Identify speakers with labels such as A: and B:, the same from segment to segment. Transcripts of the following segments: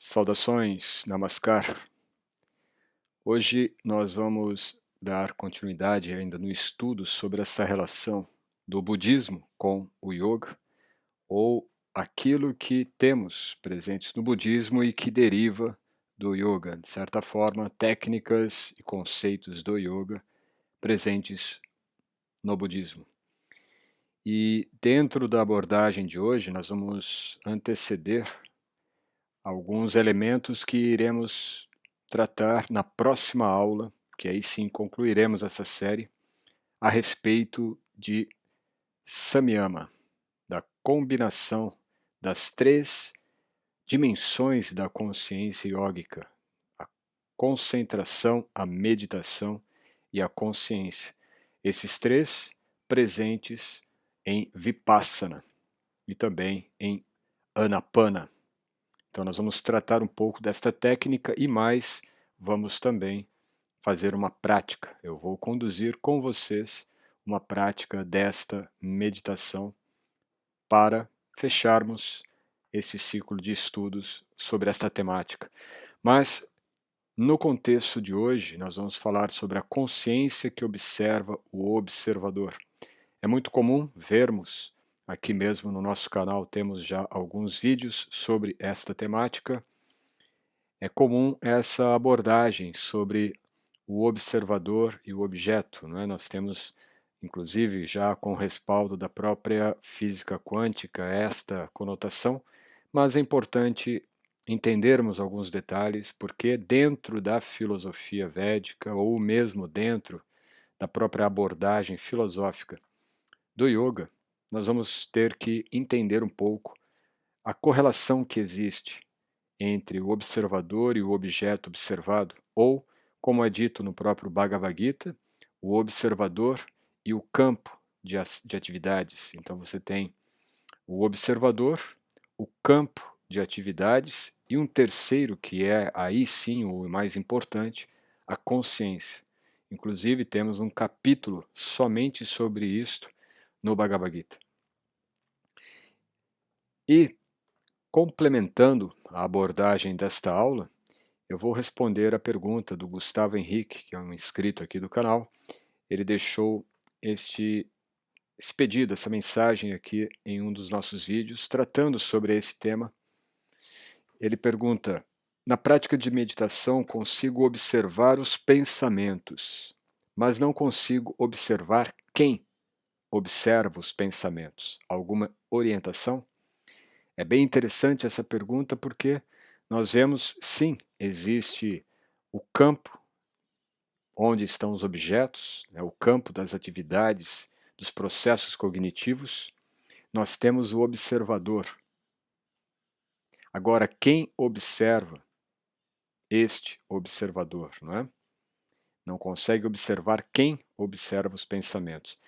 A: Saudações, Namaskar. Hoje nós vamos dar continuidade ainda no estudo sobre essa relação do budismo com o yoga, ou aquilo que temos presentes no budismo e que deriva do yoga, de certa forma, técnicas e conceitos do yoga presentes no budismo. E dentro da abordagem de hoje, nós vamos anteceder alguns elementos que iremos tratar na próxima aula, que aí sim concluiremos essa série, a respeito de Samyama, da combinação das três dimensões da consciência yógica: a concentração, a meditação e a consciência. Esses três presentes em Vipassana e também em Anapana. Então nós vamos tratar um pouco desta técnica e mais, vamos também fazer uma prática. Eu vou conduzir com vocês uma prática desta meditação para fecharmos esse ciclo de estudos sobre esta temática. Mas, no contexto de hoje, nós vamos falar sobre a consciência que observa o observador. É muito comum vermos, aqui mesmo no nosso canal temos já alguns vídeos sobre esta temática. É comum essa abordagem sobre o observador e o objeto, não é? Nós temos, inclusive, já com respaldo da própria física quântica, esta conotação, mas é importante entendermos alguns detalhes, porque dentro da filosofia védica, ou mesmo dentro da própria abordagem filosófica do yoga, nós vamos ter que entender um pouco a correlação que existe entre o observador e o objeto observado, ou, como é dito no próprio Bhagavad Gita, o observador e o campo de atividades. Então você tem o observador, o campo de atividades e um terceiro que é aí sim o mais importante, a consciência. Inclusive temos um capítulo somente sobre isto no Bhagavad Gita. E, complementando a abordagem desta aula, eu vou responder a pergunta do Gustavo Henrique, que é um inscrito aqui do canal. Ele deixou esse pedido, essa mensagem aqui em um dos nossos vídeos, tratando sobre esse tema. Ele pergunta: na prática de meditação consigo observar os pensamentos, mas não consigo observar quem observa os pensamentos. Alguma orientação? É bem interessante essa pergunta porque nós vemos, sim, existe o campo onde estão os objetos, né, o campo das atividades, dos processos cognitivos. Nós temos o observador. Agora, quem observa este observador, não é? Não consegue observar quem observa os pensamentos.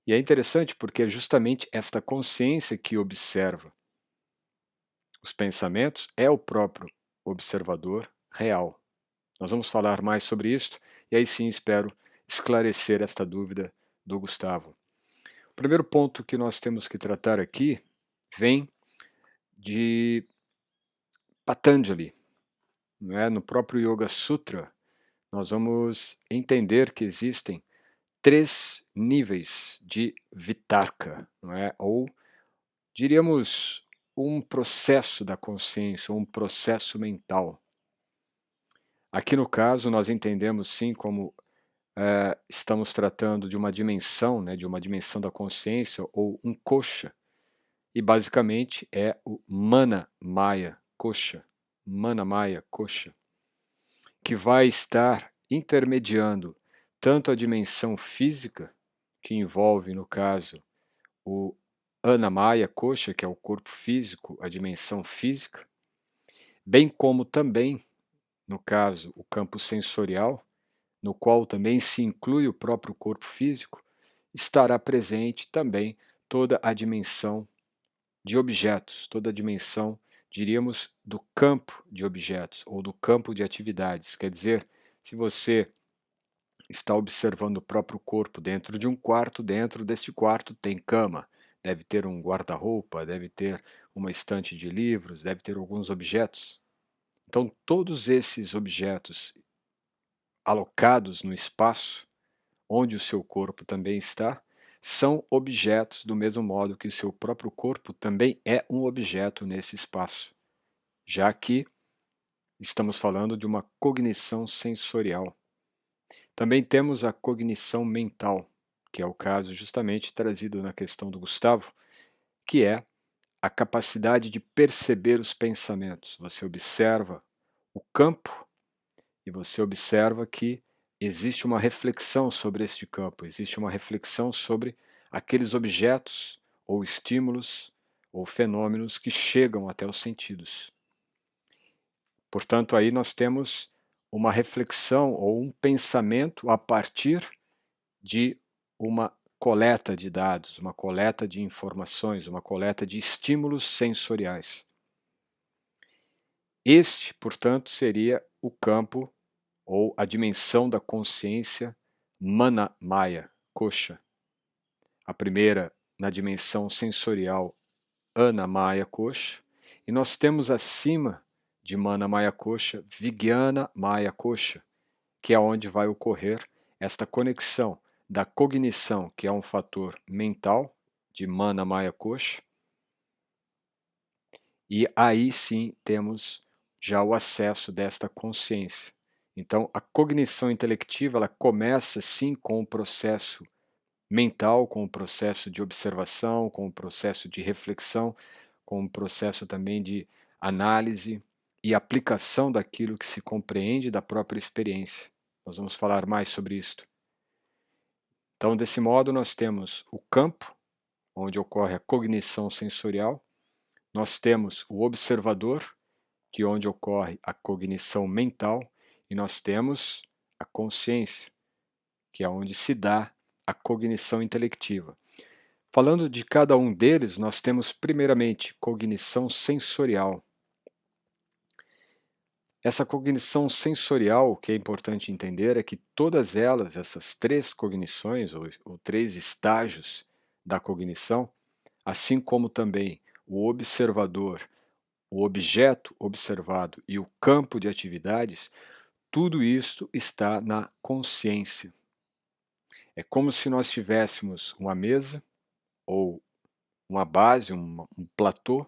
A: E é interessante porque é justamente esta consciência que observa os pensamentos é o próprio observador real. Nós vamos falar mais sobre isso e aí sim espero esclarecer esta dúvida do Gustavo. O primeiro ponto que nós temos que tratar aqui vem de Patanjali, não é? No próprio Yoga Sutra, nós vamos entender que existem três níveis de vitarka, não é? Ou diríamos um processo da consciência, um processo mental. Aqui no caso nós entendemos sim como estamos tratando de uma dimensão, né, de uma dimensão da consciência ou um kosha, e basicamente é o Mana Maya Kosha, Mana Maya Kosha, que vai estar intermediando tanto a dimensão física, que envolve, no caso, o Anamaya Kosha, que é o corpo físico, a dimensão física, bem como também, no caso, o campo sensorial, no qual também se inclui o próprio corpo físico, estará presente também toda a dimensão de objetos, toda a dimensão, diríamos, do campo de objetos ou do campo de atividades. Quer dizer, se você está observando o próprio corpo dentro de um quarto, dentro deste quarto tem cama, deve ter um guarda-roupa, deve ter uma estante de livros, deve ter alguns objetos. Então, todos esses objetos alocados no espaço, onde o seu corpo também está, são objetos do mesmo modo que o seu próprio corpo também é um objeto nesse espaço, já que estamos falando de uma cognição sensorial. Também temos a cognição mental, que é o caso justamente trazido na questão do Gustavo, que é a capacidade de perceber os pensamentos. Você observa o campo e você observa que existe uma reflexão sobre este campo, existe uma reflexão sobre aqueles objetos ou estímulos ou fenômenos que chegam até os sentidos. Portanto, aí nós temos uma reflexão ou um pensamento a partir de uma coleta de dados, uma coleta de informações, uma coleta de estímulos sensoriais. Este, portanto, seria o campo ou a dimensão da consciência Mana Maya Kosha. A primeira na dimensão sensorial Ana Maya Kosha, e nós temos acima de Mana Maya Kosha Vijnana Maya Kosha, que é onde vai ocorrer esta conexão da cognição, que é um fator mental de Mana Maya Kosha, e aí sim temos já o acesso desta consciência. Então, a cognição intelectiva, ela começa sim com o processo mental, com o processo de observação, com o processo de reflexão, com o processo também de análise e aplicação daquilo que se compreende da própria experiência. Nós vamos falar mais sobre isto. Então, desse modo, nós temos o campo, onde ocorre a cognição sensorial, nós temos o observador, que é onde ocorre a cognição mental, e nós temos a consciência, que é onde se dá a cognição intelectiva. Falando de cada um deles, nós temos primeiramente cognição sensorial. Essa cognição sensorial, o que é importante entender é que todas elas, essas três cognições, ou três estágios da cognição, assim como também o observador, o objeto observado e o campo de atividades, tudo isso está na consciência. É como se nós tivéssemos uma mesa ou uma base, um platô,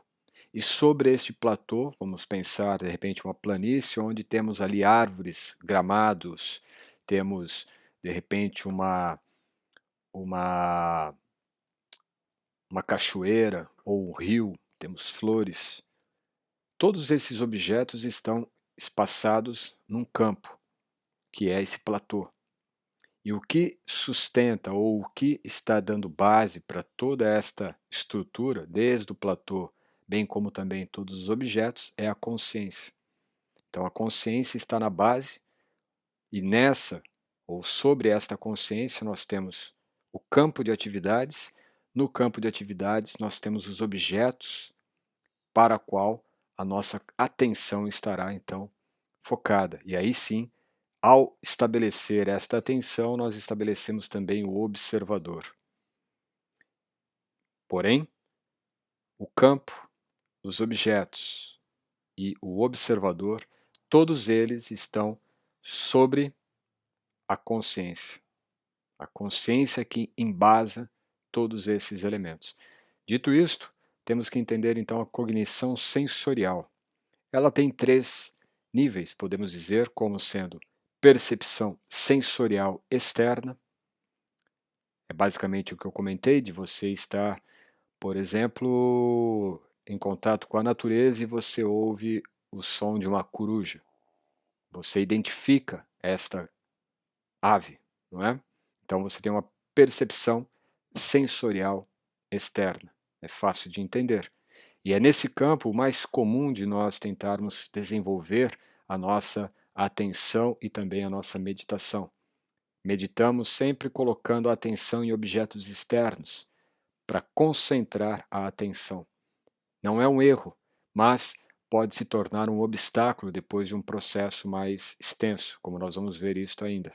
A: e sobre este platô, vamos pensar de repente uma planície onde temos ali árvores, gramados, temos de repente uma, uma cachoeira ou um rio, temos flores. Todos esses objetos estão espaçados num campo, que é esse platô. E o que sustenta ou o que está dando base para toda esta estrutura, desde o platô, bem como também todos os objetos, é a consciência. Então a consciência está na base e nessa ou sobre esta consciência nós temos o campo de atividades. No campo de atividades nós temos os objetos para a qual a nossa atenção estará então focada. E aí sim, ao estabelecer esta atenção, nós estabelecemos também o observador. Porém, o campo, os objetos e o observador, todos eles estão sobre a consciência. A consciência que embasa todos esses elementos. Dito isto, temos que entender então a cognição sensorial. Ela tem três níveis, podemos dizer, como sendo percepção sensorial externa. É basicamente o que eu comentei, de você estar, por exemplo, em contato com a natureza e você ouve o som de uma coruja. Você identifica esta ave, não é? Então você tem uma percepção sensorial externa. É fácil de entender. E é nesse campo o mais comum de nós tentarmos desenvolver a nossa atenção e também a nossa meditação. Meditamos sempre colocando a atenção em objetos externos para concentrar a atenção. Não é um erro, mas pode se tornar um obstáculo depois de um processo mais extenso, como nós vamos ver isto ainda.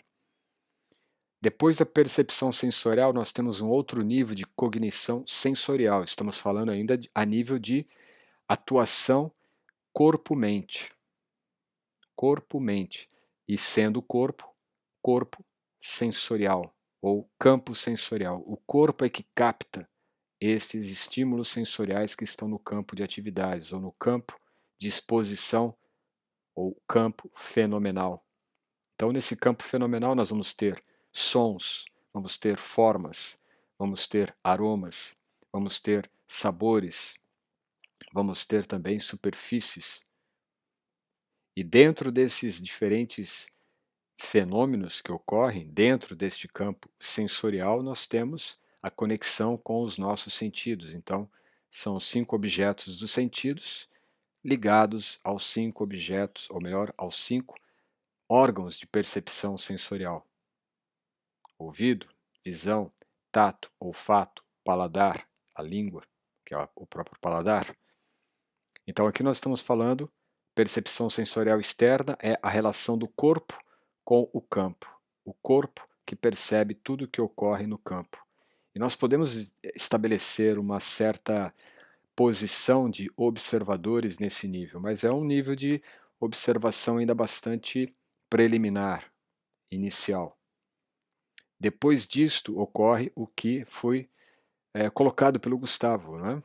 A: Depois da percepção sensorial, nós temos um outro nível de cognição sensorial. Estamos falando ainda a nível de atuação corpo-mente. corpo-mente, e sendo corpo, corpo sensorial ou campo sensorial. O corpo é que capta estes estímulos sensoriais que estão no campo de atividades ou no campo de exposição ou campo fenomenal. Então, nesse campo fenomenal, nós vamos ter sons, vamos ter formas, vamos ter aromas, vamos ter sabores, vamos ter também superfícies. E dentro desses diferentes fenômenos que ocorrem, dentro deste campo sensorial, nós temos a conexão com os nossos sentidos. Então, são 5 objetos dos sentidos ligados aos 5 objetos, ou melhor, aos 5 órgãos de percepção sensorial: ouvido, visão, tato, olfato, paladar, a língua, que é o próprio paladar. Então, aqui nós estamos falando, percepção sensorial externa é a relação do corpo com o campo. O corpo que percebe tudo o que ocorre no campo. E nós podemos estabelecer uma certa posição de observadores nesse nível, mas é um nível de observação ainda bastante preliminar, inicial. Depois disto ocorre o que foi colocado pelo Gustavo, né?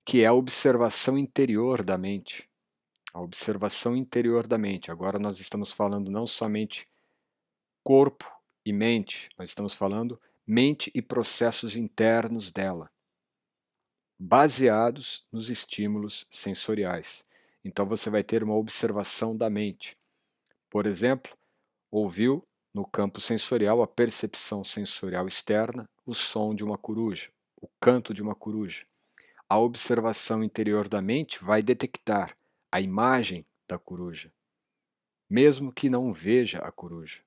A: Que é a observação interior da mente. A observação interior da mente. Agora nós estamos falando não somente corpo e mente, mas estamos falando mente e processos internos dela, baseados nos estímulos sensoriais. Então você vai ter uma observação da mente. Por exemplo, ouviu no campo sensorial a percepção sensorial externa, o som de uma coruja, o canto de uma coruja. A observação interior da mente vai detectar a imagem da coruja, mesmo que não veja a coruja.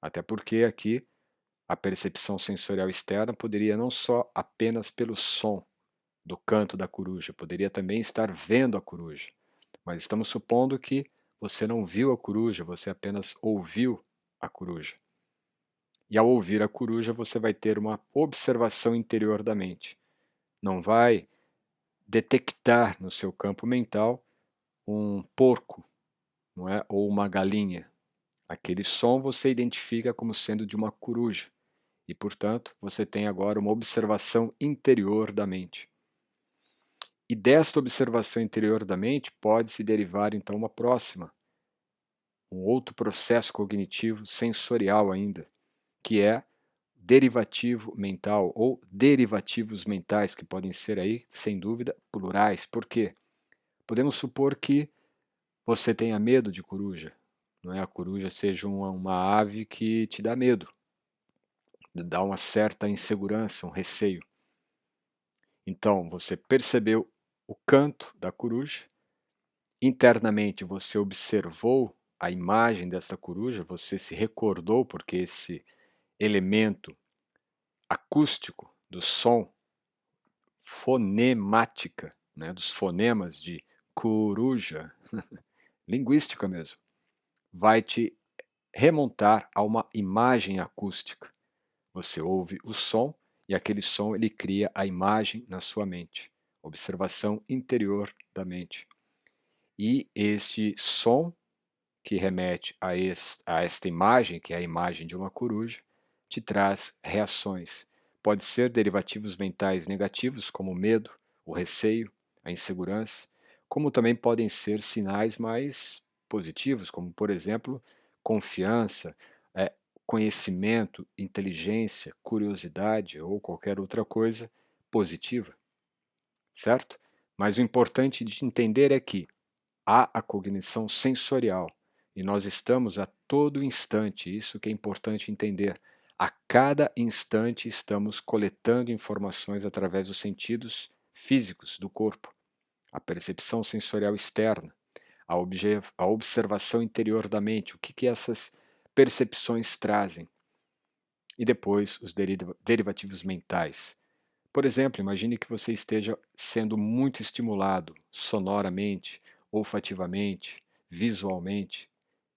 A: Até porque aqui a percepção sensorial externa poderia não só apenas pelo som do canto da coruja, poderia também estar vendo a coruja. Mas estamos supondo que você não viu a coruja, você apenas ouviu a coruja. E ao ouvir a coruja, você vai ter uma observação interior da mente. Não vai detectar no seu campo mental um porco, não é? Ou uma galinha. Aquele som você identifica como sendo de uma coruja. E, portanto, você tem agora uma observação interior da mente. E desta observação interior da mente pode-se derivar, então, uma próxima, um outro processo cognitivo sensorial ainda, que é derivativo mental ou derivativos mentais, que podem ser aí, sem dúvida, plurais. Por quê? Podemos supor que você tenha medo de coruja, não é? A coruja seja uma ave que te dá medo, dá uma certa insegurança, um receio. Então, você percebeu o canto da coruja, internamente você observou a imagem dessa coruja, você se recordou, porque esse elemento acústico do som, fonemática, né, dos fonemas de coruja, linguística mesmo, vai te remontar a uma imagem acústica. Você ouve o som e aquele som ele cria a imagem na sua mente. Observação interior da mente. E este som que remete a esta imagem, que é a imagem de uma coruja, te traz reações. Pode ser derivativos mentais negativos, como o medo, o receio, a insegurança, como também podem ser sinais mais positivos, como, por exemplo, confiança, conhecimento, inteligência, curiosidade ou qualquer outra coisa positiva, certo? Mas o importante de entender é que há a cognição sensorial e nós estamos a todo instante, isso que é importante entender. A cada instante estamos coletando informações através dos sentidos físicos do corpo, a percepção sensorial externa, a observação interior da mente, o que essas percepções trazem, e depois os derivativos mentais. Por exemplo, imagine que você esteja sendo muito estimulado sonoramente, olfativamente, visualmente,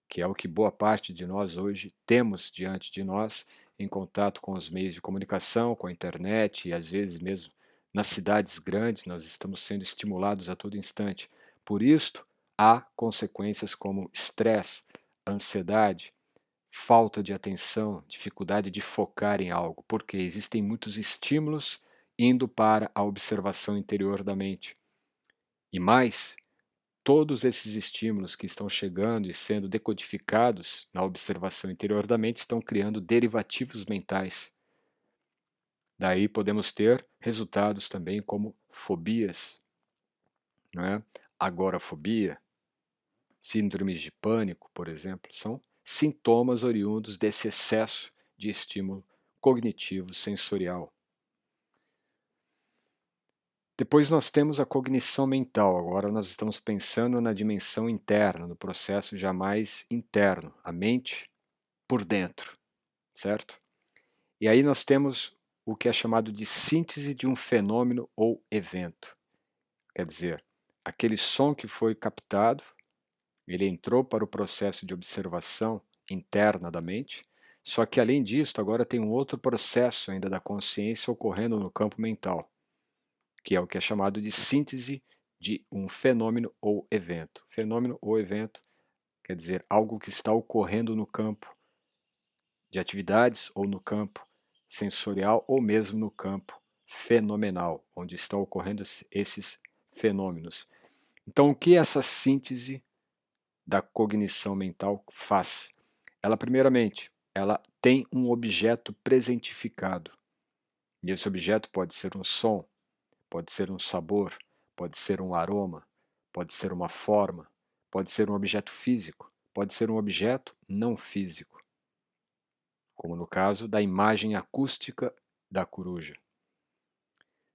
A: que é o que boa parte de nós hoje temos diante de nós, em contato com os meios de comunicação, com a internet e às vezes mesmo nas cidades grandes nós estamos sendo estimulados a todo instante. Por isto, há consequências como estresse, ansiedade, falta de atenção, dificuldade de focar em algo, porque existem muitos estímulos indo para a observação interior da mente. E mais, todos esses estímulos que estão chegando e sendo decodificados na observação interior da mente estão criando derivativos mentais. Daí podemos ter resultados também como fobias, não é? Agorafobia, síndromes de pânico, por exemplo, são sintomas oriundos desse excesso de estímulo cognitivo sensorial. Depois nós temos a cognição mental. Agora nós estamos pensando na dimensão interna, no processo já mais interno, a mente por dentro, certo? E aí nós temos o que é chamado de síntese de um fenômeno ou evento. Quer dizer, aquele som que foi captado, ele entrou para o processo de observação interna da mente, só que além disso, agora tem um outro processo ainda da consciência ocorrendo no campo mental, que é o que é chamado de síntese de um fenômeno ou evento. Fenômeno ou evento quer dizer algo que está ocorrendo no campo de atividades ou no campo sensorial ou mesmo no campo fenomenal, onde estão ocorrendo esses fenômenos. Então, o que essa síntese da cognição mental faz? Ela, primeiramente, ela tem um objeto presentificado. E esse objeto pode ser um som, pode ser um sabor, pode ser um aroma, pode ser uma forma, pode ser um objeto físico, pode ser um objeto não físico, como no caso da imagem acústica da coruja.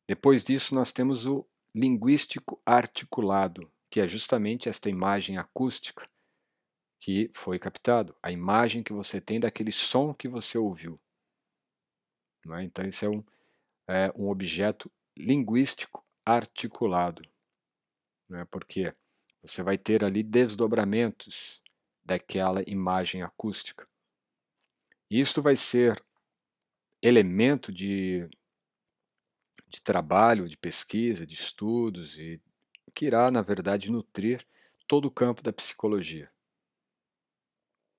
A: Depois disso, nós temos o linguístico articulado, que é justamente esta imagem acústica que foi captado, a imagem que você tem daquele som que você ouviu. Não é? Então, isso é um objeto linguístico articulado, não é? Porque você vai ter ali desdobramentos daquela imagem acústica. E isto vai ser elemento de trabalho, de pesquisa, de estudos, e que irá, na verdade, nutrir todo o campo da psicologia.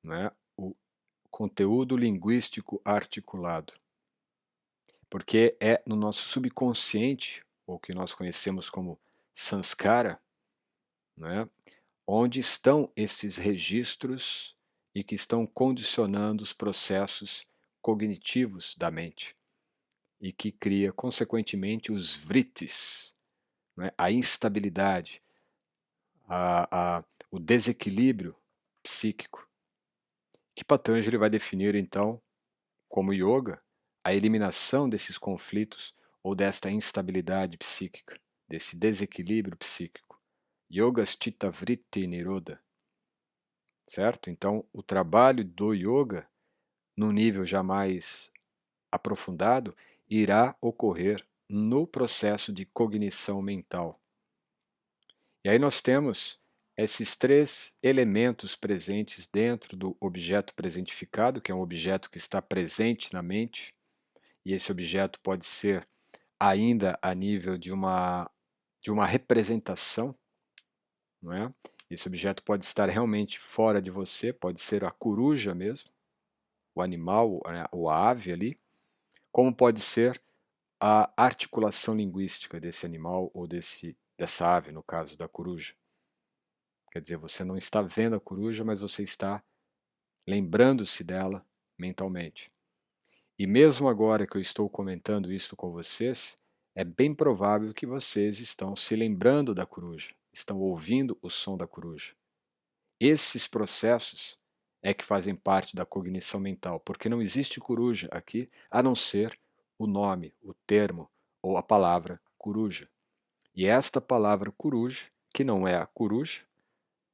A: Não é? O conteúdo linguístico articulado. Porque é no nosso subconsciente, ou que nós conhecemos como sanskara, não é? Onde estão esses registros e que estão condicionando os processos cognitivos da mente e que cria, consequentemente, os vrittis, não é? A instabilidade, o desequilíbrio psíquico, que Patanjali vai definir, então, como yoga, a eliminação desses conflitos ou desta instabilidade psíquica, desse desequilíbrio psíquico. Yogas Chitta Vritti Nirodha, certo? Então, o trabalho do yoga, num nível já mais aprofundado, irá ocorrer no processo de cognição mental. E aí nós temos esses três elementos presentes dentro do objeto presentificado, que é um objeto que está presente na mente, e esse objeto pode ser ainda a nível de uma representação, não é? Esse objeto pode estar realmente fora de você, pode ser a coruja mesmo, o animal, ou a ave ali, como pode ser a articulação linguística desse animal ou dessa ave, no caso da coruja. Quer dizer, você não está vendo a coruja, mas você está lembrando-se dela mentalmente. E mesmo agora que eu estou comentando isso com vocês, é bem provável que vocês estão se lembrando da coruja, estão ouvindo o som da coruja. Esses processos é que fazem parte da cognição mental, porque não existe coruja aqui a não ser o nome, o termo ou a palavra coruja. E esta palavra coruja, que não é a coruja,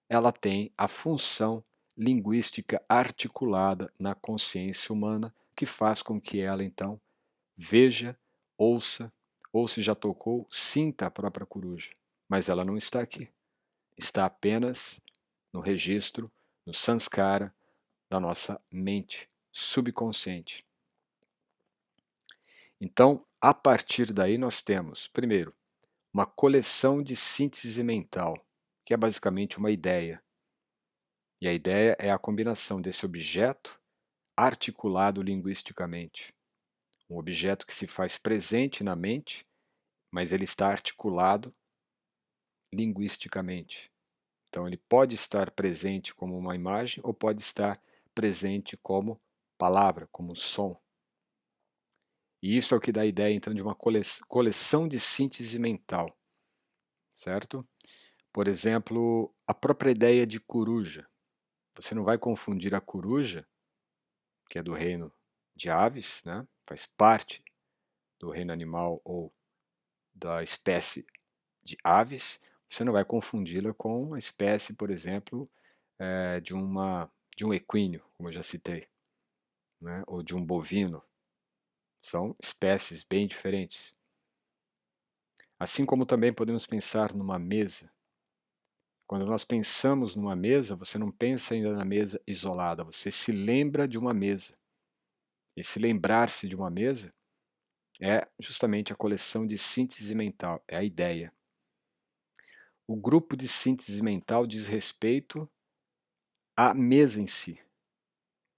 A: ela tem a função linguística articulada na consciência humana que faz com que ela, então, veja, ouça, ou se já tocou, sinta a própria coruja. Mas ela não está aqui. Está apenas no registro, no sanskara da nossa mente subconsciente. Então, a partir daí nós temos, primeiro, uma coleção de síntese mental, que é basicamente uma ideia. E a ideia é a combinação desse objeto articulado linguisticamente. Um objeto que se faz presente na mente, mas ele está articulado linguisticamente. Então, ele pode estar presente como uma imagem ou pode estar presente como palavra, como som. E isso é o que dá a ideia, então, de uma coleção de síntese mental, certo? Por exemplo, a própria ideia de coruja. Você não vai confundir a coruja, que é do reino de aves, né? Faz parte do reino animal ou da espécie de aves, você não vai confundi-la com a espécie, por exemplo, de um equino, como eu já citei, né? Ou de um bovino. São espécies bem diferentes. Assim como também podemos pensar numa mesa. Quando nós pensamos numa mesa, você não pensa ainda na mesa isolada, você se lembra de uma mesa. E se lembrar-se de uma mesa é justamente a coleção de síntese mental, é a ideia. O grupo de síntese mental diz respeito à mesa em si,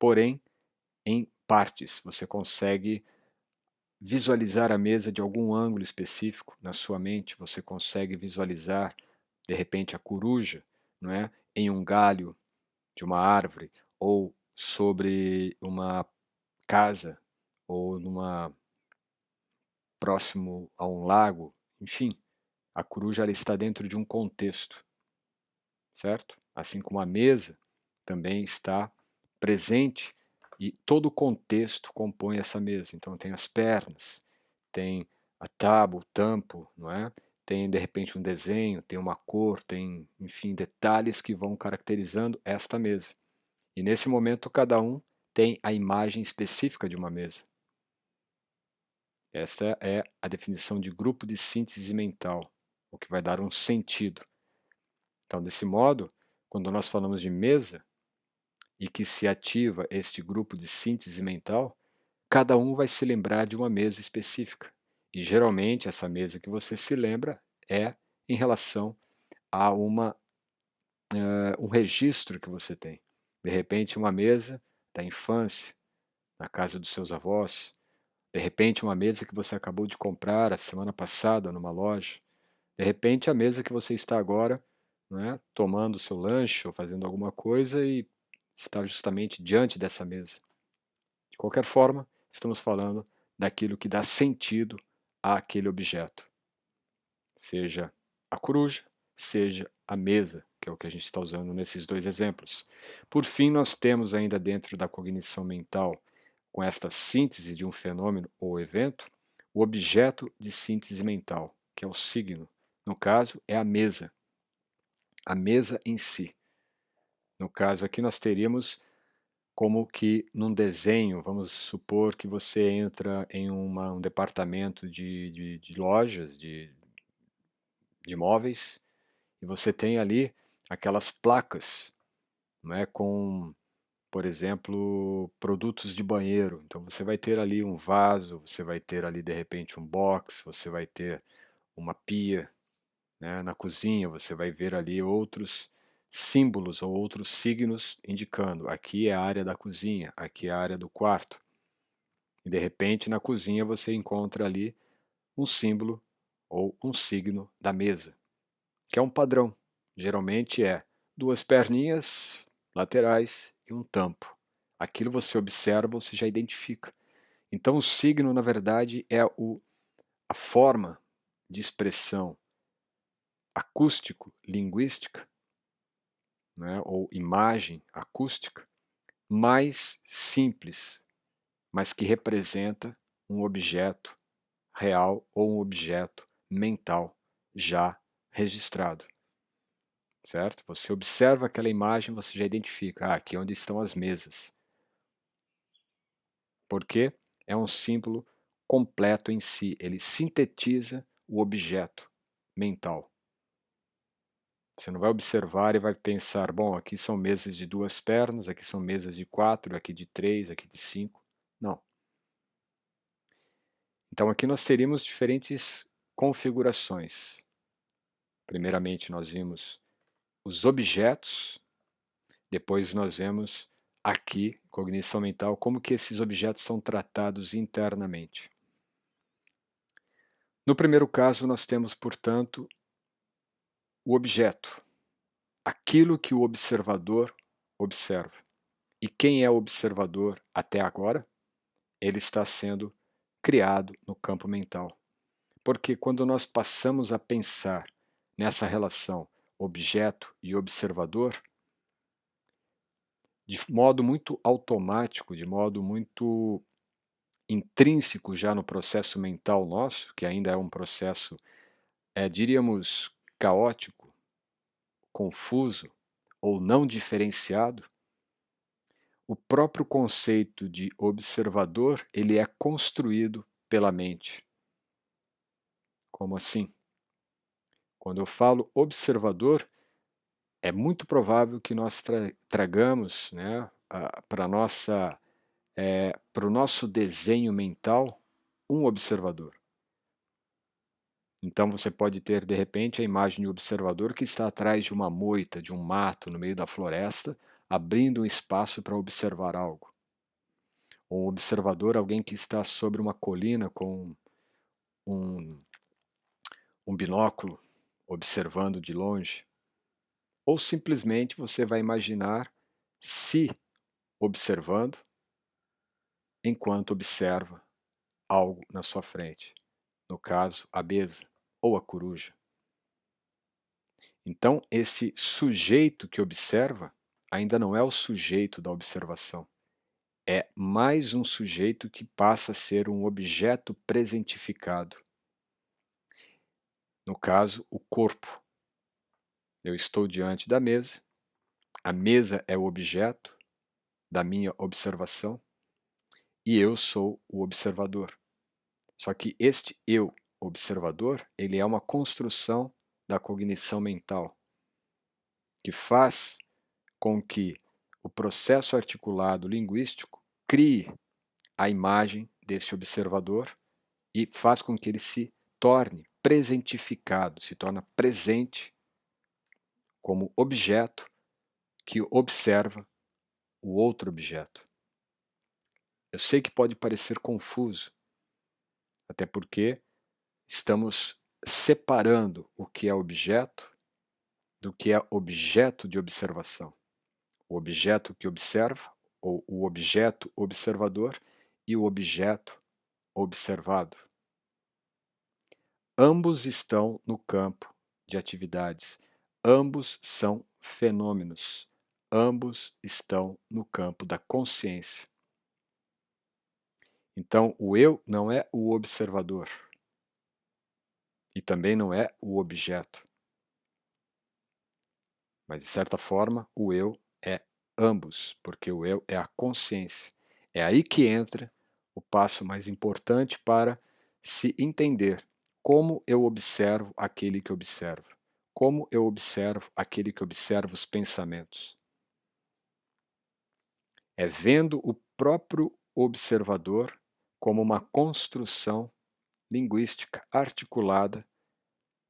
A: porém em partes. Você consegue visualizar a mesa de algum ângulo específico na sua mente, você consegue visualizar, de repente, a coruja, não é? Em um galho de uma árvore, ou sobre uma casa, ou próximo a um lago, enfim, a coruja ela está dentro de um contexto, certo? Assim como a mesa também está presente e todo o contexto compõe essa mesa. Então tem as pernas, tem a tábua, o tampo, não é? Tem de repente um desenho, tem uma cor, tem, enfim, detalhes que vão caracterizando esta mesa. E nesse momento cada um tem a imagem específica de uma mesa. Esta é a definição de grupo de síntese mental, o que vai dar um sentido. Então, desse modo, quando nós falamos de mesa e que se ativa este grupo de síntese mental, cada um vai se lembrar de uma mesa específica. E geralmente essa mesa que você se lembra é em relação a um registro que você tem. De repente, uma mesa da infância, na casa dos seus avós. De repente, uma mesa que você acabou de comprar a semana passada numa loja. De repente, a mesa que você está agora, né, tomando o seu lanche ou fazendo alguma coisa e está justamente diante dessa mesa. De qualquer forma, estamos falando daquilo que dá sentido àquele objeto, seja a coruja, seja a mesa, que é o que a gente está usando nesses dois exemplos. Por fim, nós temos ainda dentro da cognição mental, com esta síntese de um fenômeno ou evento, o objeto de síntese mental, que é o signo. No caso, é a mesa em si. No caso aqui, nós teríamos como que num desenho, vamos supor que você entra em um departamento de lojas, de móveis, e você tem ali aquelas placas, não é, com, por exemplo, produtos de banheiro. Então você vai ter ali um vaso, você vai ter ali de repente um box, você vai ter uma pia, né? Na cozinha você vai ver ali outros símbolos ou outros signos indicando aqui é a área da cozinha, aqui é a área do quarto. E de repente na cozinha você encontra ali um símbolo ou um signo da mesa, que é um padrão. Geralmente é duas perninhas laterais e um tampo. Aquilo você observa, você já identifica. Então o signo, na verdade, é a forma de expressão acústico-linguística, né, ou imagem acústica, mais simples, mas que representa um objeto real ou um objeto mental já registrado. Certo? Você observa aquela imagem, você já identifica, aqui é onde estão as mesas. Porque é um símbolo completo em si, ele sintetiza o objeto mental. Você não vai observar e vai pensar, bom, aqui são mesas de duas pernas, aqui são mesas de quatro, aqui de três, aqui de cinco. Não. Então aqui nós teríamos diferentes configurações. Primeiramente nós vimos os objetos, depois nós vemos aqui, cognição mental, como que esses objetos são tratados internamente. No primeiro caso, nós temos, portanto, o objeto, aquilo que o observador observa. E quem é o observador até agora? Ele está sendo criado no campo mental. Porque quando nós passamos a pensar nessa relação objeto e observador, de modo muito automático, de modo muito intrínseco já no processo mental nosso, que ainda é um processo, diríamos, caótico, confuso ou não diferenciado, o próprio conceito de observador, ele é construído pela mente. Como assim? Quando eu falo observador, é muito provável que nós tragamos, né, para o nosso desenho mental um observador. Então você pode ter, de repente, a imagem de um observador que está atrás de uma moita, de um mato, no meio da floresta, abrindo um espaço para observar algo. Um observador, alguém que está sobre uma colina com um, um binóculo, observando de longe. Ou simplesmente você vai imaginar se observando enquanto observa algo na sua frente. No caso, a mesa ou a coruja. Então, esse sujeito que observa ainda não é o sujeito da observação. É mais um sujeito que passa a ser um objeto presentificado. No caso, o corpo. Eu estou diante da mesa, a mesa é o objeto da minha observação e eu sou o observador. Só que este eu observador, ele é uma construção da cognição mental, que faz com que o processo articulado linguístico crie a imagem desse observador e faz com que ele se torne presentificado, se torna presente como objeto que observa o outro objeto. Eu sei que pode parecer confuso, até porque estamos separando o que é objeto do que é objeto de observação. O objeto que observa, ou o objeto observador, e o objeto observado. Ambos estão no campo de atividades, ambos são fenômenos, ambos estão no campo da consciência. Então, o eu não é o observador e também não é o objeto. Mas, de certa forma, o eu é ambos, porque o eu é a consciência. É aí que entra o passo mais importante para se entender como eu observo aquele que observa, como eu observo aquele que observa os pensamentos. É vendo o próprio observador como uma construção linguística articulada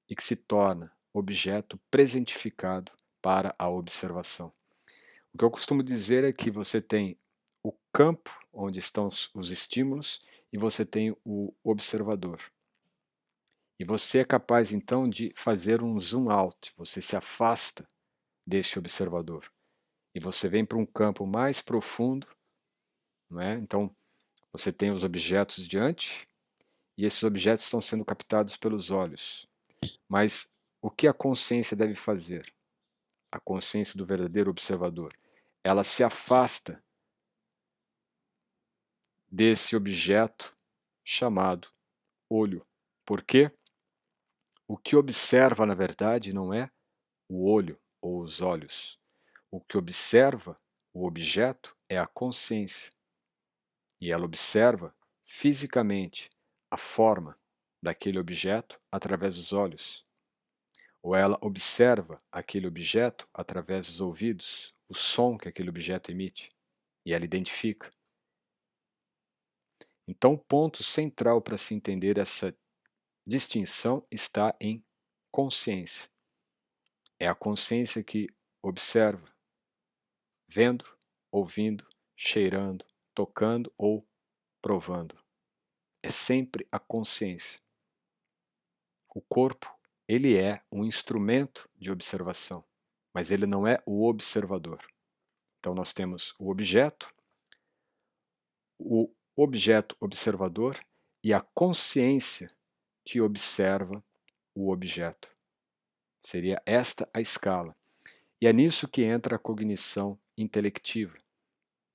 A: e que se torna objeto presentificado para a observação. O que eu costumo dizer é que você tem o campo onde estão os estímulos e você tem o observador. E você é capaz então de fazer um zoom out, você se afasta deste observador e você vem para um campo mais profundo, não é? Então você tem os objetos diante e esses objetos estão sendo captados pelos olhos. Mas o que a consciência deve fazer? A consciência do verdadeiro observador, ela se afasta desse objeto chamado olho. Por quê? O que observa, na verdade, não é o olho ou os olhos. O que observa o objeto é a consciência. E ela observa fisicamente a forma daquele objeto através dos olhos. Ou ela observa aquele objeto através dos ouvidos, o som que aquele objeto emite, e ela identifica. Então, o ponto central para se entender essa distinção está em consciência. É a consciência que observa, vendo, ouvindo, cheirando, tocando ou provando. É sempre a consciência. O corpo, ele é um instrumento de observação, mas ele não é o observador. Então nós temos o objeto observador e a consciência que observa o objeto. Seria esta a escala. E é nisso que entra a cognição intelectiva.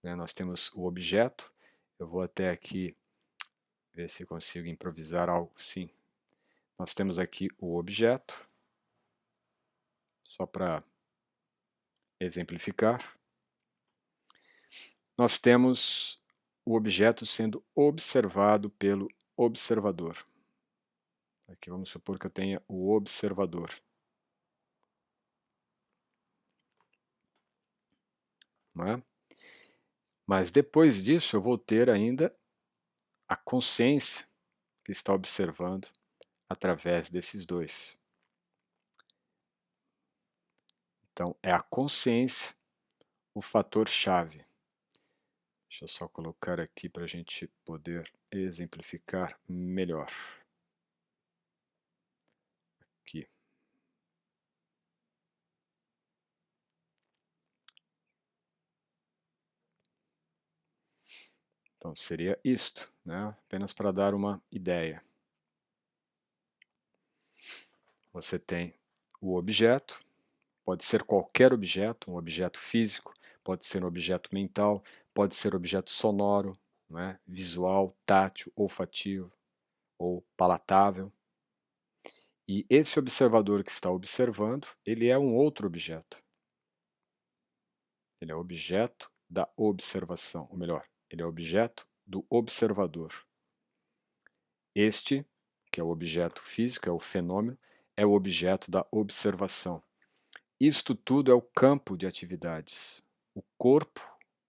A: Nós temos o objeto, eu vou até aqui ver se consigo improvisar algo. Sim, nós temos aqui o objeto, só para exemplificar. Nós temos o objeto sendo observado pelo observador. Aqui vamos supor que eu tenha o observador. Não é? Mas depois disso eu vou ter ainda a consciência que está observando através desses dois. Então é a consciência o fator-chave. Deixa eu só colocar aqui para a gente poder exemplificar melhor. Aqui. Então seria isto, né? Apenas para dar uma ideia. Você tem o objeto, pode ser qualquer objeto, um objeto físico, pode ser um objeto mental, pode ser objeto sonoro, né? Visual, tátil, olfativo ou palatável. E esse observador que está observando, ele é um outro objeto. Ele é objeto da observação, ou melhor, ele é objeto do observador. Este, que é o objeto físico, é o fenômeno, é o objeto da observação. Isto tudo é o campo de atividades. O corpo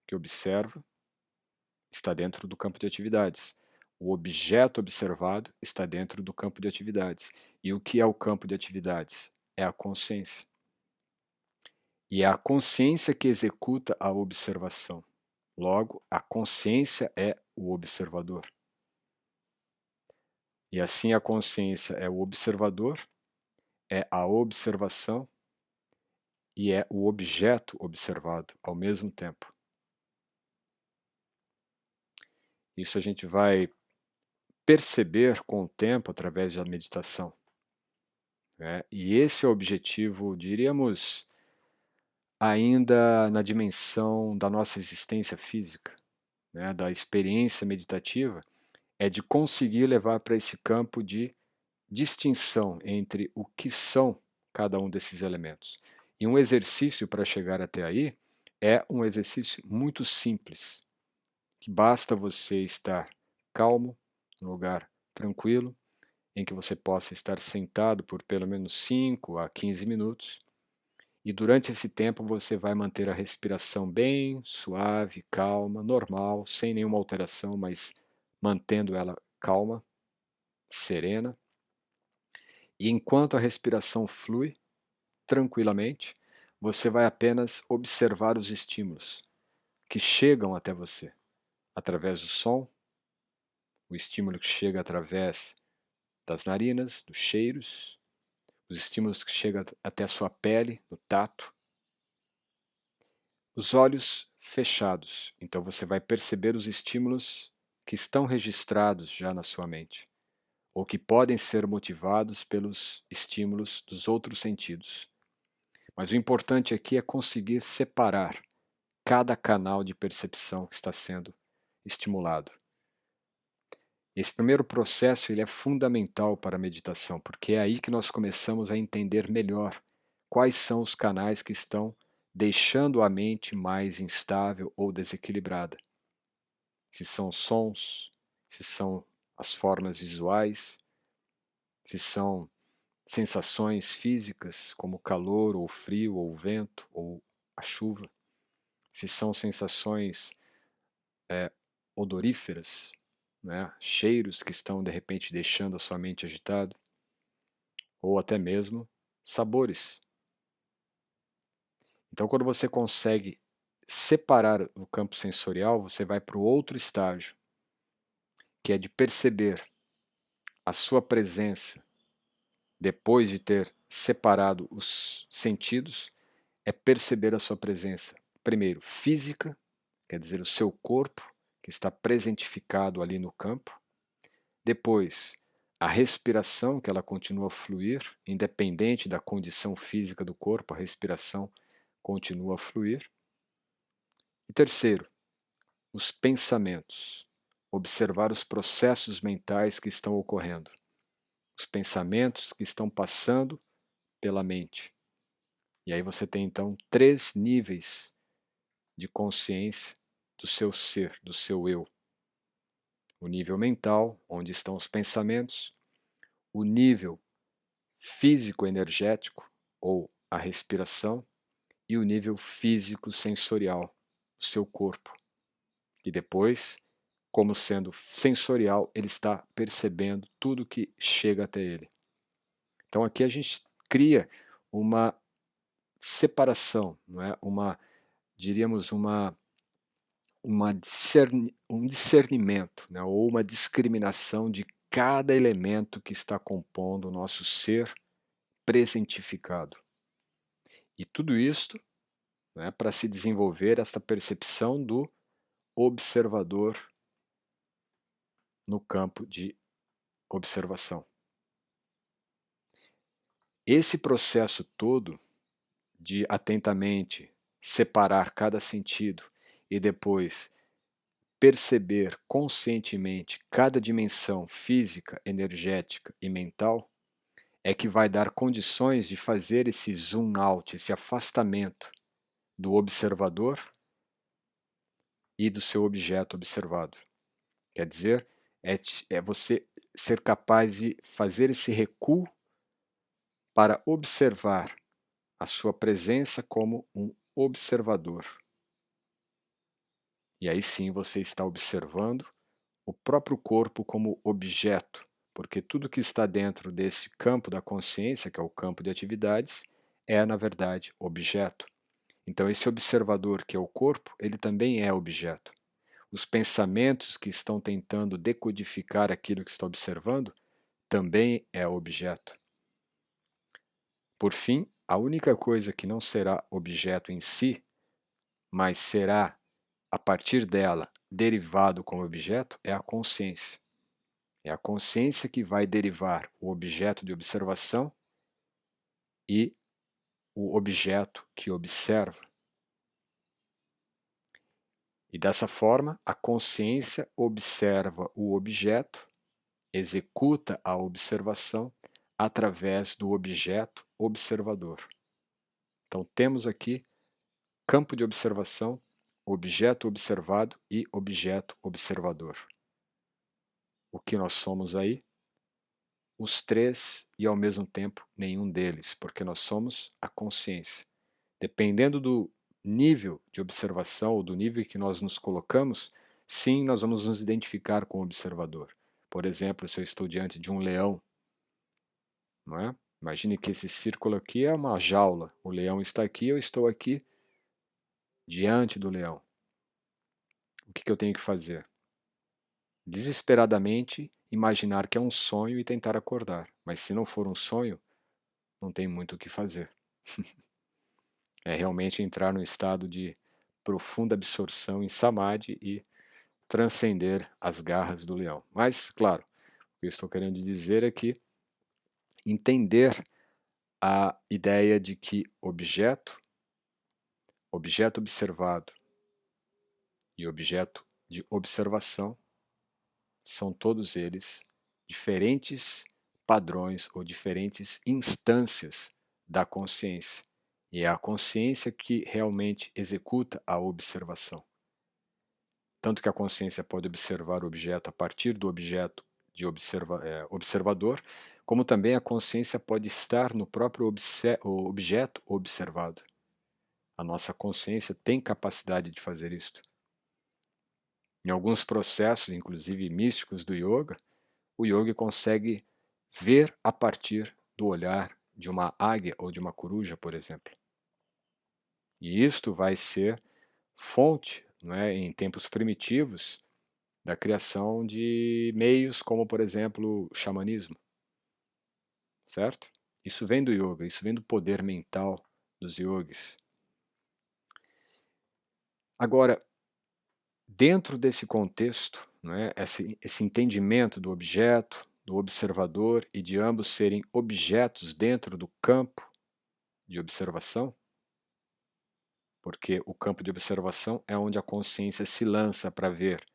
A: que observa está dentro do campo de atividades. O objeto observado está dentro do campo de atividades. E o que é o campo de atividades? É a consciência. E é a consciência que executa a observação. Logo, a consciência é o observador. E assim a consciência é o observador, é a observação e é o objeto observado ao mesmo tempo. Isso a gente vai perceber com o tempo através da meditação. E esse é o objetivo, diríamos, ainda na dimensão da nossa existência física, da experiência meditativa, é de conseguir levar para esse campo de distinção entre o que são cada um desses elementos. E um exercício para chegar até aí é um exercício muito simples, que basta você estar calmo, num lugar tranquilo, em que você possa estar sentado por pelo menos 5 a 15 minutos, e durante esse tempo você vai manter a respiração bem suave, calma, normal, sem nenhuma alteração, mas mantendo ela calma, serena. E enquanto a respiração flui tranquilamente, você vai apenas observar os estímulos que chegam até você, através do som, o estímulo que chega através das narinas, dos cheiros, os estímulos que chegam até a sua pele, no tato. Os olhos fechados, então você vai perceber os estímulos que estão registrados já na sua mente, ou que podem ser motivados pelos estímulos dos outros sentidos. Mas o importante aqui é conseguir separar cada canal de percepção que está sendo estimulado. Esse primeiro processo ele é fundamental para a meditação, porque é aí que nós começamos a entender melhor quais são os canais que estão deixando a mente mais instável ou desequilibrada. Se são sons, se são as formas visuais, se são sensações físicas, como o calor, ou o frio, ou o vento, ou a chuva, se são sensações odoríferas, cheiros que estão de repente deixando a sua mente agitada, ou até mesmo sabores. Então, quando você consegue separar o campo sensorial, você vai para o outro estágio, que é de perceber a sua presença depois de ter separado os sentidos, é perceber a sua presença, primeiro física, quer dizer, o seu corpo, que está presentificado ali no campo. Depois, a respiração, que ela continua a fluir, independente da condição física do corpo, a respiração continua a fluir. E terceiro, os pensamentos. Observar os processos mentais que estão ocorrendo, os pensamentos que estão passando pela mente. E aí você tem então 3 níveis de consciência do seu ser, do seu eu. O nível mental, onde estão os pensamentos, o nível físico-energético, ou a respiração, e o nível físico-sensorial, o seu corpo. E depois, como sendo sensorial, ele está percebendo tudo que chega até ele. Então aqui a gente cria uma separação, não é? Diríamos um discernimento, né? Ou uma discriminação de cada elemento que está compondo o nosso ser presentificado. E tudo isto, né, para se desenvolver essa percepção do observador no campo de observação. Esse processo todo de atentamente separar cada sentido e depois perceber conscientemente cada dimensão física, energética e mental é que vai dar condições de fazer esse zoom out, esse afastamento do observador e do seu objeto observado. Quer dizer, é você ser capaz de fazer esse recuo para observar a sua presença como um observador. E aí sim você está observando o próprio corpo como objeto, porque tudo que está dentro desse campo da consciência, que é o campo de atividades, é, na verdade, objeto. Então, esse observador, que é o corpo, ele também é objeto. Os pensamentos que estão tentando decodificar aquilo que está observando também é objeto. Por fim, a única coisa que não será objeto em si, mas será, a partir dela, derivado como objeto, é a consciência. É a consciência que vai derivar o objeto de observação e o objeto que observa. E dessa forma, a consciência observa o objeto, executa a observação através do objeto observador. Então, temos aqui campo de observação, objeto observado e objeto observador. O que nós somos aí? Os três e ao mesmo tempo nenhum deles, porque nós somos a consciência. Dependendo do nível de observação ou do nível que nós nos colocamos, sim, nós vamos nos identificar com o observador. Por exemplo, se eu estou diante de um leão, não é? Imagine que esse círculo aqui é uma jaula. O leão está aqui, eu estou aqui diante do leão. O que eu tenho que fazer? Desesperadamente imaginar que é um sonho e tentar acordar. Mas se não for um sonho, não tem muito o que fazer. É realmente entrar no estado de profunda absorção em samadhi e transcender as garras do leão. Mas, claro, o que eu estou querendo dizer é que entender a ideia de que objeto observado e objeto de observação são todos eles diferentes padrões ou diferentes instâncias da consciência. E é a consciência que realmente executa a observação. Tanto que a consciência pode observar o objeto a partir do objeto de observador, como também a consciência pode estar no próprio objeto observado. A nossa consciência tem capacidade de fazer isto. Em alguns processos, inclusive místicos do yoga, o yogi consegue ver a partir do olhar de uma águia ou de uma coruja, por exemplo. E isto vai ser fonte, não é, em tempos primitivos, da criação de meios como, por exemplo, o xamanismo, certo? Isso vem do yoga, isso vem do poder mental dos yogis. Agora, dentro desse contexto, não é, esse entendimento do objeto, do observador e de ambos serem objetos dentro do campo de observação, porque o campo de observação é onde a consciência se lança para ver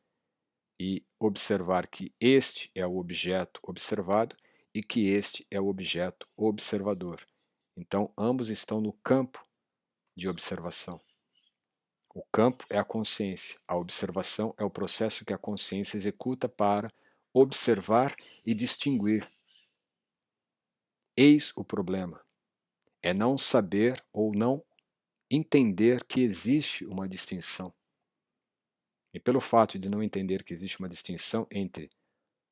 A: e observar que este é o objeto observado e que este é o objeto observador. Então, ambos estão no campo de observação. O campo é a consciência, a observação é o processo que a consciência executa para observar e distinguir. Eis o problema: é não saber ou não entender que existe uma distinção. E pelo fato de não entender que existe uma distinção entre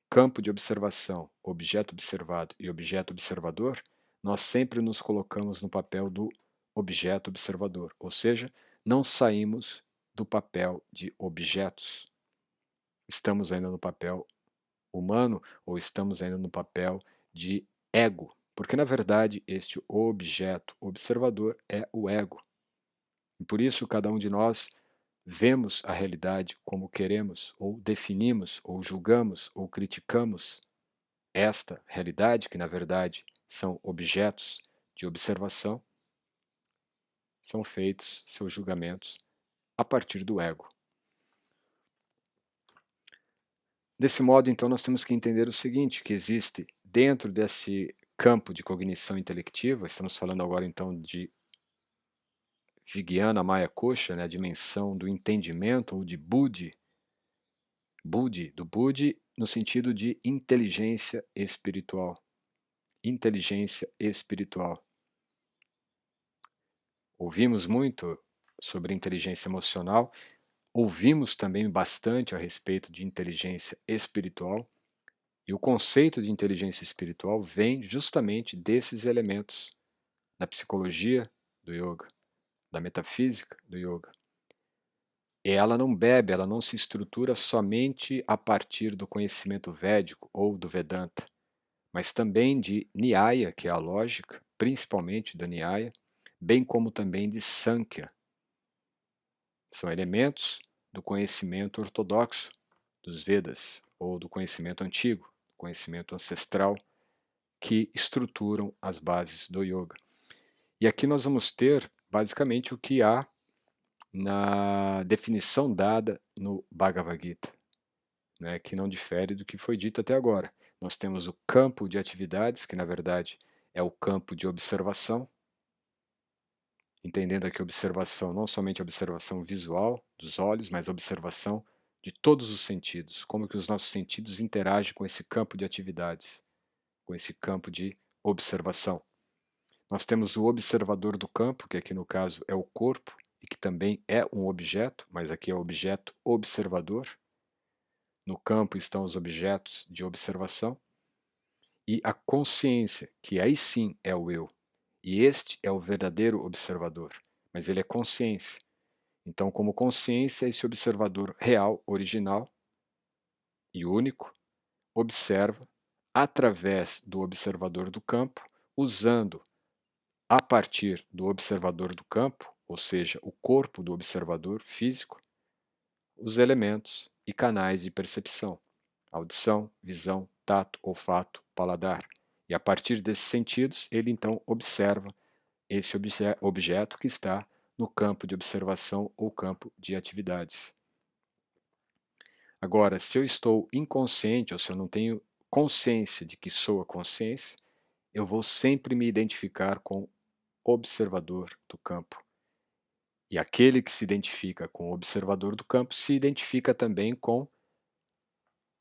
A: campo de observação, objeto observado e objeto observador, nós sempre nos colocamos no papel do objeto observador, ou seja, não saímos do papel de objetos. Estamos ainda no papel humano ou estamos ainda no papel de ego, porque na verdade este objeto observador é o ego. E por isso cada um de nós vemos a realidade como queremos, ou definimos, ou julgamos, ou criticamos esta realidade, que na verdade são objetos de observação, são feitos seus julgamentos a partir do ego. Desse modo, então, nós temos que entender o seguinte, que existe dentro desse campo de cognição intelectiva, estamos falando agora então de Vijnana Maya Kosha, né, a dimensão do entendimento, ou de Buddhi, do Buddhi no sentido de inteligência espiritual. Inteligência espiritual. Ouvimos muito sobre inteligência emocional, ouvimos também bastante a respeito de inteligência espiritual, e o conceito de inteligência espiritual vem justamente desses elementos da psicologia do yoga, da metafísica do yoga. E ela não bebe, ela não se estrutura somente a partir do conhecimento védico ou do Vedanta, mas também de Nyaya, que é a lógica, principalmente da Nyaya, bem como também de Sankhya. São elementos do conhecimento ortodoxo dos Vedas, ou do conhecimento antigo, conhecimento ancestral, que estruturam as bases do yoga. E aqui nós vamos ter basicamente o que há na definição dada no Bhagavad Gita, né, que não difere do que foi dito até agora. Nós temos o campo de atividades, que na verdade é o campo de observação, entendendo aqui observação, não somente observação visual dos olhos, mas observação de todos os sentidos, como que os nossos sentidos interagem com esse campo de atividades, com esse campo de observação. Nós temos o observador do campo, que aqui no caso é o corpo, e que também é um objeto, mas aqui é o objeto observador. No campo estão os objetos de observação. E a consciência, que aí sim é o eu. E este é o verdadeiro observador, mas ele é consciência. Então, como consciência, esse observador real, original e único, observa através do observador do campo, usando a partir do observador do campo, ou seja, o corpo do observador físico, os elementos e canais de percepção: audição, visão, tato, olfato, paladar. E a partir desses sentidos, ele então observa esse objeto que está no campo de observação ou campo de atividades. Agora, se eu estou inconsciente, ou se eu não tenho consciência de que sou a consciência, eu vou sempre me identificar com o observador do campo. E aquele que se identifica com o observador do campo se identifica também com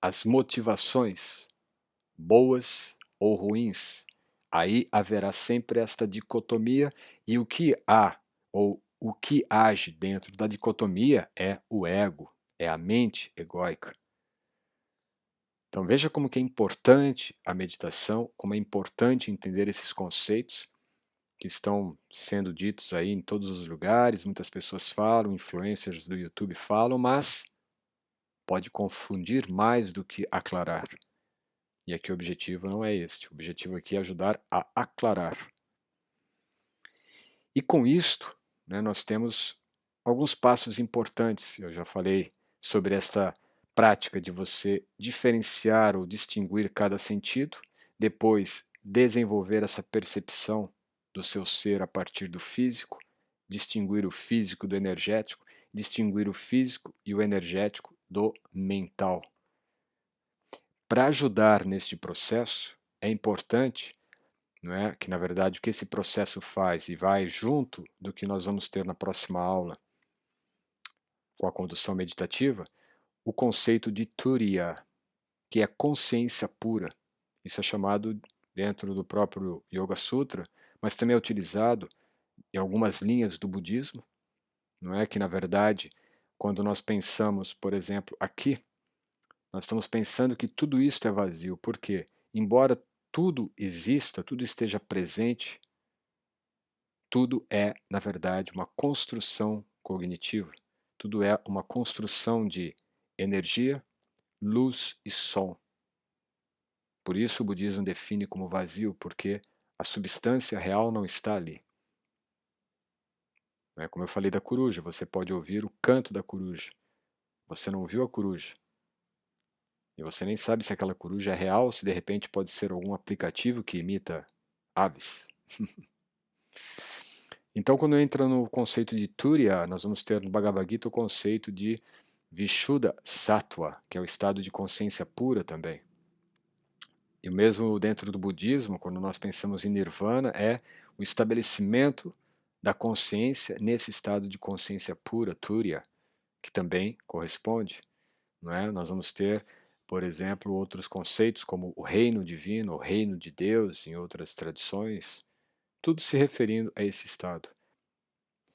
A: as motivações, boas ou ruins. Aí haverá sempre esta dicotomia, e o que há, ou o que age dentro da dicotomia é o ego, é a mente egóica. Então veja como que é importante a meditação, como é importante entender esses conceitos, que estão sendo ditos aí em todos os lugares, muitas pessoas falam, influencers do YouTube falam, mas pode confundir mais do que aclarar. E aqui o objetivo não é este, o objetivo aqui é ajudar a aclarar. E com isto, né, nós temos alguns passos importantes. Eu já falei sobre esta prática de você diferenciar ou distinguir cada sentido, depois desenvolver essa percepção do seu ser a partir do físico, distinguir o físico do energético, distinguir o físico e o energético do mental. Para ajudar neste processo, é importante, não é, que na verdade o que esse processo faz e vai junto do que nós vamos ter na próxima aula com a condução meditativa, o conceito de Turiya, que é consciência pura. Isso é chamado dentro do próprio Yoga Sutra, mas também é utilizado em algumas linhas do budismo, não é, que na verdade, quando nós pensamos, por exemplo, aqui, nós estamos pensando que tudo isto é vazio, porque embora tudo exista, tudo esteja presente, tudo é, na verdade, uma construção cognitiva. Tudo é uma construção de energia, luz e som. Por isso o budismo define como vazio, porque a substância real não está ali. Como eu falei da coruja, você pode ouvir o canto da coruja. Você não viu a coruja. E você nem sabe se aquela coruja é real ou se de repente pode ser algum aplicativo que imita aves. Então, quando entra no conceito de Turiya, nós vamos ter no Bhagavad Gita o conceito de Vishuddha Sattva, que é o estado de consciência pura também. E mesmo dentro do budismo, quando nós pensamos em Nirvana, é o estabelecimento da consciência nesse estado de consciência pura, Turiya, que também corresponde. Não é? Nós vamos ter, por exemplo, outros conceitos como o reino divino, o reino de Deus, em outras tradições, tudo se referindo a esse estado.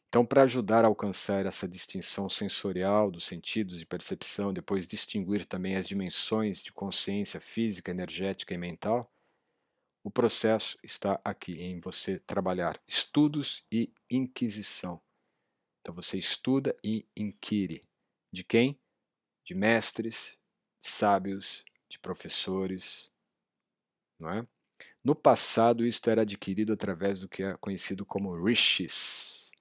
A: Então, para ajudar a alcançar essa distinção sensorial dos sentidos de percepção, depois distinguir também as dimensões de consciência física, energética e mental, o processo está aqui em você trabalhar estudos e inquisição. Então, você estuda e inquire. De quem? De mestres, de sábios, de professores, não é? No passado, isto era adquirido através do que é conhecido como rishis.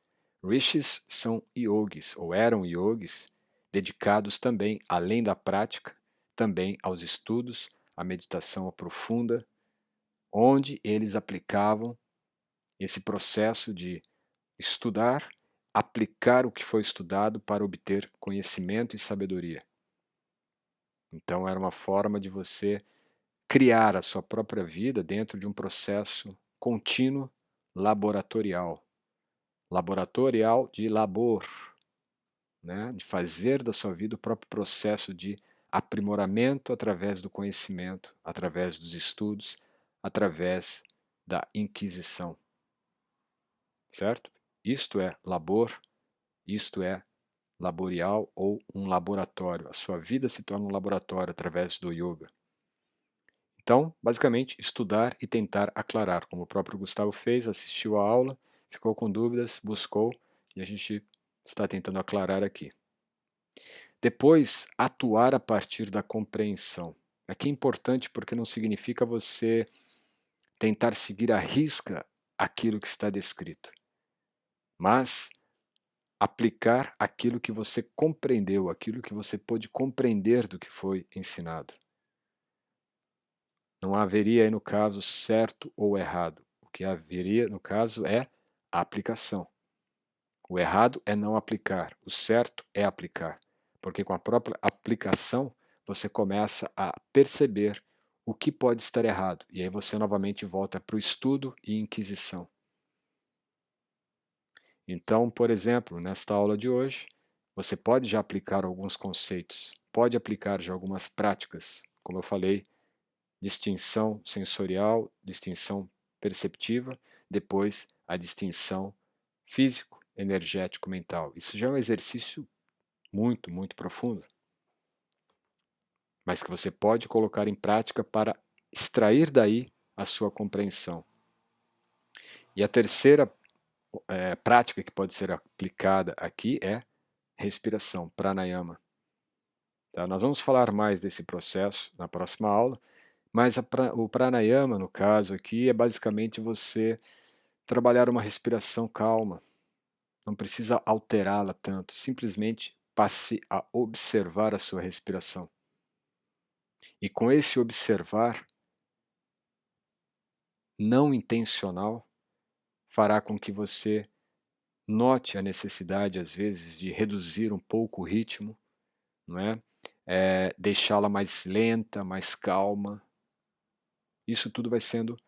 A: Rishis são yogis, ou eram yogis, dedicados também, além da prática, também aos estudos, à meditação profunda, onde eles aplicavam esse processo de estudar, aplicar o que foi estudado para obter conhecimento e sabedoria. Então, era uma forma de você criar a sua própria vida dentro de um processo contínuo laboratorial. Laboratorial de labor, né? De fazer da sua vida o próprio processo de aprimoramento através do conhecimento, através dos estudos, através da inquisição. Certo? Isto é labor, isto é laborial ou um laboratório. A sua vida se torna um laboratório através do yoga. Então, basicamente, estudar e tentar aclarar, como o próprio Gustavo fez, assistiu à aula, ficou com dúvidas, buscou e a gente está tentando aclarar aqui. Depois, atuar a partir da compreensão. Aqui é importante porque não significa você tentar seguir à risca aquilo que está descrito, mas aplicar aquilo que você compreendeu, aquilo que você pôde compreender do que foi ensinado. Não haveria aí, no caso, certo ou errado. O que haveria, no caso, é a aplicação. O errado é não aplicar, o certo é aplicar. Porque com a própria aplicação, você começa a perceber o que pode estar errado. E aí você novamente volta para o estudo e inquisição. Então, por exemplo, nesta aula de hoje, você pode já aplicar alguns conceitos, pode aplicar já algumas práticas, como eu falei, distinção sensorial, distinção perceptiva, depois a distinção físico, energético, mental. Isso já é um exercício muito, muito profundo, mas que você pode colocar em prática para extrair daí a sua compreensão. E a terceira prática que pode ser aplicada aqui é respiração, pranayama. Tá? Nós vamos falar mais desse processo na próxima aula, mas o pranayama, no caso aqui, é basicamente você trabalhar uma respiração calma. Não precisa alterá-la tanto, simplesmente passe a observar a sua respiração. E com esse observar não intencional, fará com que você note a necessidade, às vezes, de reduzir um pouco o ritmo, não é? Deixá-la mais lenta, mais calma. Isso tudo vai sendo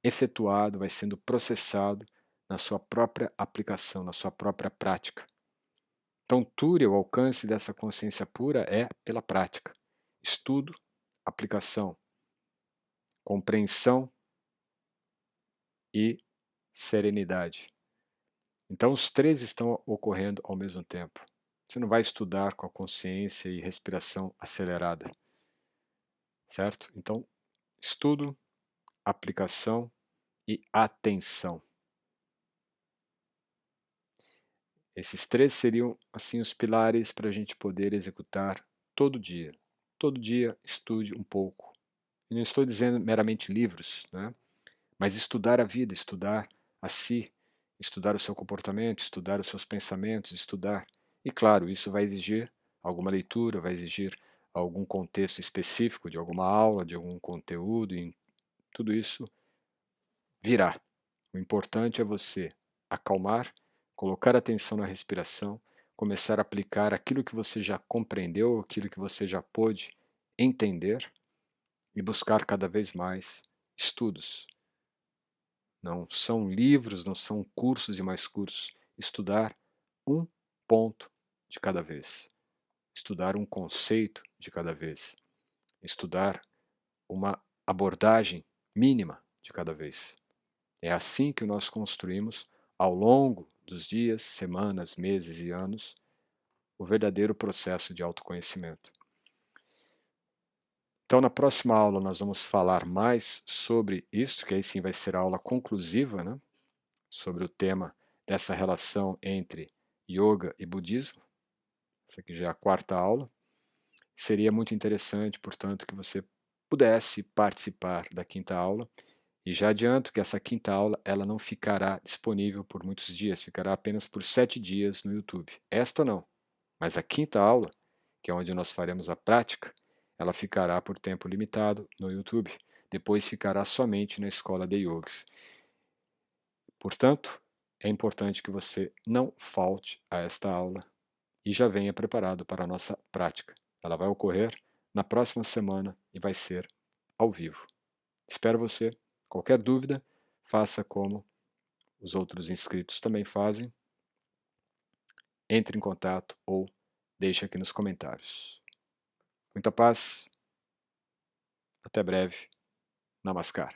A: efetuado, vai sendo processado na sua própria aplicação, na sua própria prática. Então, Turiya, o alcance dessa consciência pura é pela prática. Estudo, aplicação, compreensão e serenidade. Então, os três estão ocorrendo ao mesmo tempo. Você não vai estudar com a consciência e respiração acelerada, certo? Então, estudo, aplicação e atenção. Esses três seriam, assim, os pilares para a gente poder executar todo dia. Todo dia estude um pouco. E não estou dizendo meramente livros, né? Mas estudar a vida, estudar a si, estudar o seu comportamento, estudar os seus pensamentos, estudar. E claro, isso vai exigir alguma leitura, vai exigir algum contexto específico de alguma aula, de algum conteúdo, e tudo isso virá. O importante é você acalmar, colocar atenção na respiração, começar a aplicar aquilo que você já compreendeu, aquilo que você já pôde entender e buscar cada vez mais estudos. Não são livros, não são cursos e mais cursos. Estudar um ponto de cada vez. Estudar um conceito de cada vez. Estudar uma abordagem mínima de cada vez. É assim que nós construímos, ao longo dos dias, semanas, meses e anos, o verdadeiro processo de autoconhecimento. Então, na próxima aula, nós vamos falar mais sobre isso, que aí sim vai ser a aula conclusiva, né? Sobre o tema dessa relação entre yoga e budismo. Essa aqui já é a quarta aula. Seria muito interessante, portanto, que você pudesse participar da quinta aula. E já adianto que essa quinta aula ela não ficará disponível por muitos dias, ficará apenas por 7 dias no YouTube. Esta não, mas a quinta aula, que é onde nós faremos a prática, ela ficará por tempo limitado no YouTube. Depois ficará somente na escola de yogis. Portanto, é importante que você não falte a esta aula e já venha preparado para a nossa prática. Ela vai ocorrer na próxima semana e vai ser ao vivo. Espero você. Qualquer dúvida, faça como os outros inscritos também fazem. Entre em contato ou deixe aqui nos comentários. Muita paz. Até breve. Namaskar.